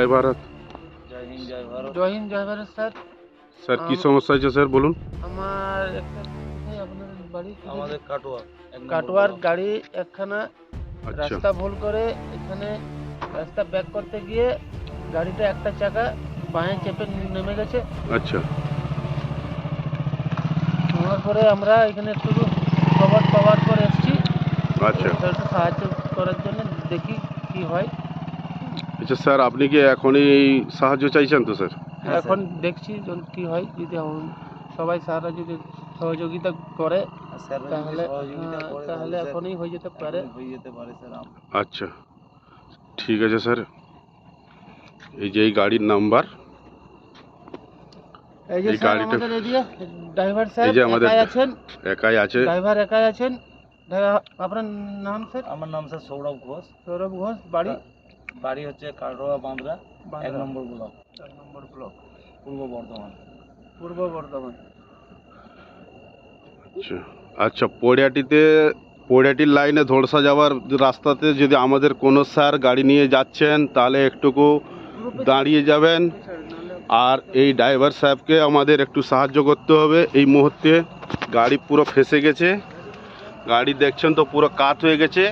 জয় ভারত। জয় হিন্দ, জয় ভারত। জয় হিন্দ, জয় Bharat sir. Sir কি সমস্যা হয়েছে স্যার বলুন। আমার একটা কোথায় আপনাদের বাড়ি? আমাদের কাটোয়া কাটোয়ার গাড়ি একখানা আচ্ছা রাস্তা ভুল করে এখানে রাস্তা ব্যাক করতে গিয়ে গাড়িটা একটা চাকা বাঁয়ে চেপে নেমে গেছে। আচ্ছা নেওয়ার পরে আমরা এখানে একটু খবর পাওয়ার পর এসেছি আচ্ছা একটু সাহায্য করার জন্য, দেখি কি হয়। আচ্ছা স্যার আপনি কি এখনই সাহায্য চাইছেন তো স্যার? হ্যাঁ, এখন দেখছি কি হয়, যদি সবাই স্যাররা যদি সহযোগিতা করে তাহলে তাহলে এখনই হয়ে যেতে পারে। স্যার। আচ্ছা ঠিক আছে স্যার। এই যে এই গাড়ির নাম্বার, এই যে এই স্যার গাড়িটা- আমাদের এদিকে ড্রাইভার সাহেব এই যে আমাদের একাই আছেন, একাই আছে। ড্রাইভার একাই আছেন। আপনার নাম স্যার? আমার নাম স্যার সৌরভ ঘোষ। সৌরভ ঘোষ। বাড়ি? বাড়ি হচ্ছে কাটোয়া বাঁধরা, 1 নম্বর ব্লক, 1 নম্বর ব্লক, পূর্ব বর্ধমান। পূর্ব বর্ধমান। আচ্ছা আচ্ছা পড়িয়াটির লাইনে ধোলসা যাওয়ার রাস্তাতে যদি আমাদের কোনো স্যার গাড়ি নিয়ে যাচ্ছেন তাহলে একটুকু দাঁড়িয়ে যাবেন, আর এই ড্রাইভার সাহেবকে আমাদের একটু সাহায্য করতে হবে। এই মুহূর্তে গাড়ি পুরো ফেঁসে গেছে, গাড়ি দেখছেন তো পুরো কাত হয়ে গেছে।